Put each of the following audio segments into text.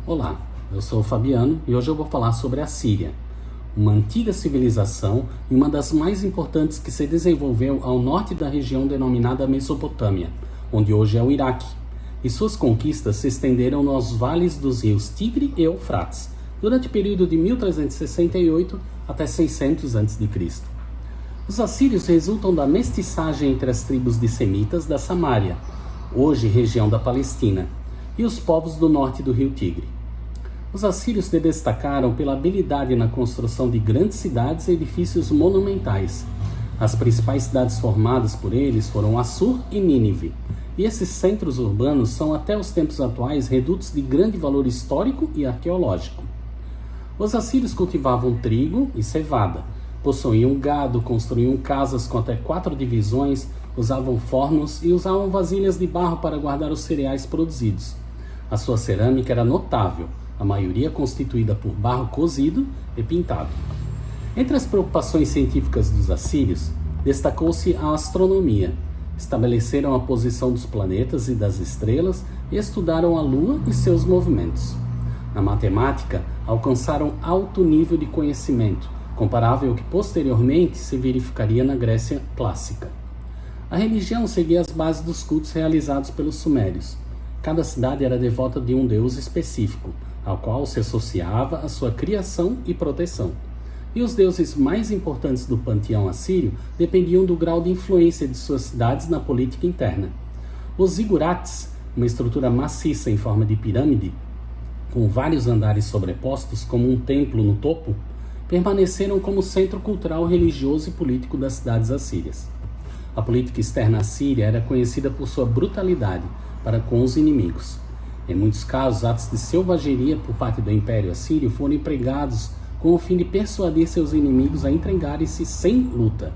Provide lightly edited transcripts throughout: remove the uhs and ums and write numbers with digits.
Olá, eu sou o Fabiano e hoje eu vou falar sobre a Síria, uma antiga civilização e uma das mais importantes que se desenvolveu ao norte da região denominada Mesopotâmia, onde hoje é o Iraque, e suas conquistas se estenderam nos vales dos rios Tigre e Eufrates, durante o período de 1368 até 600 a.C. Os assírios resultam da mestiçagem entre as tribos de semitas da Samária, hoje região da Palestina, e os povos do norte do rio Tigre. Os assírios se destacaram pela habilidade na construção de grandes cidades e edifícios monumentais. As principais cidades formadas por eles foram Assur e Nínive, e esses centros urbanos são até os tempos atuais redutos de grande valor histórico e arqueológico. Os assírios cultivavam trigo e cevada, possuíam gado, construíam casas com até 4 divisões, usavam fornos e usavam vasilhas de barro para guardar os cereais produzidos. A sua cerâmica era notável, a maioria constituída por barro cozido e pintado. Entre as preocupações científicas dos assírios, destacou-se a astronomia. Estabeleceram a posição dos planetas e das estrelas e estudaram a Lua e seus movimentos. Na matemática, alcançaram alto nível de conhecimento, comparável ao que posteriormente se verificaria na Grécia clássica. A religião seguia as bases dos cultos realizados pelos sumérios. Cada cidade era devota de um deus específico, ao qual se associava a sua criação e proteção. E os deuses mais importantes do panteão assírio dependiam do grau de influência de suas cidades na política interna. Os zigurates, uma estrutura maciça em forma de pirâmide, com vários andares sobrepostos como um templo no topo, permaneceram como centro cultural, religioso e político das cidades assírias. A política externa assíria era conhecida por sua brutalidade para com os inimigos. Em muitos casos, atos de selvageria por parte do Império Assírio foram empregados com o fim de persuadir seus inimigos a entregarem-se sem luta.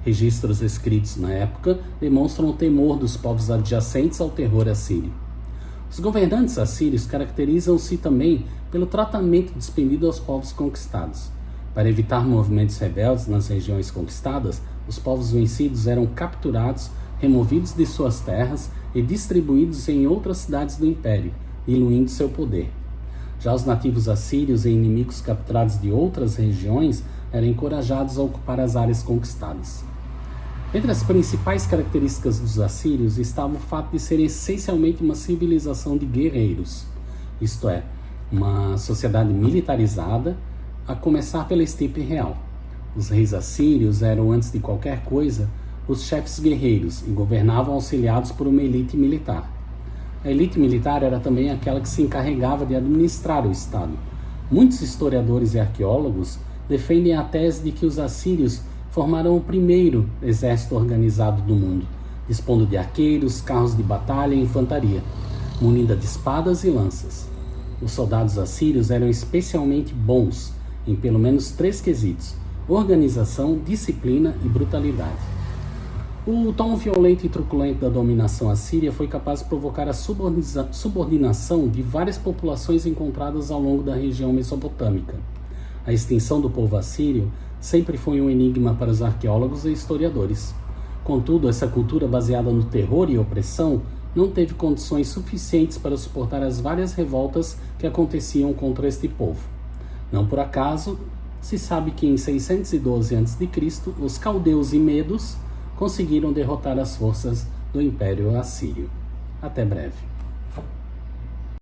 Registros escritos na época demonstram o temor dos povos adjacentes ao terror assírio. Os governantes assírios caracterizam-se também pelo tratamento despendido aos povos conquistados. Para evitar movimentos rebeldes nas regiões conquistadas, os povos vencidos eram capturados, removidos de suas terras e distribuídos em outras cidades do império, diluindo seu poder. Já os nativos assírios e inimigos capturados de outras regiões eram encorajados a ocupar as áreas conquistadas. Entre as principais características dos assírios estava o fato de serem essencialmente uma civilização de guerreiros, isto é, uma sociedade militarizada, a começar pela estirpe real. Os reis assírios eram, antes de qualquer coisa, os chefes guerreiros e governavam auxiliados por uma elite militar. A elite militar era também aquela que se encarregava de administrar o Estado. Muitos historiadores e arqueólogos defendem a tese de que os assírios formaram o primeiro exército organizado do mundo, dispondo de arqueiros, carros de batalha e infantaria, munida de espadas e lanças. Os soldados assírios eram especialmente bons em pelo menos 3 quesitos: organização, disciplina e brutalidade. O tom violento e truculento da dominação assíria foi capaz de provocar a subordinação de várias populações encontradas ao longo da região mesopotâmica. A extinção do povo assírio sempre foi um enigma para os arqueólogos e historiadores. Contudo, essa cultura baseada no terror e opressão não teve condições suficientes para suportar as várias revoltas que aconteciam contra este povo. Não por acaso, se sabe que em 612 a.C., os caldeus e medos conseguiram derrotar as forças do Império Assírio. Até breve.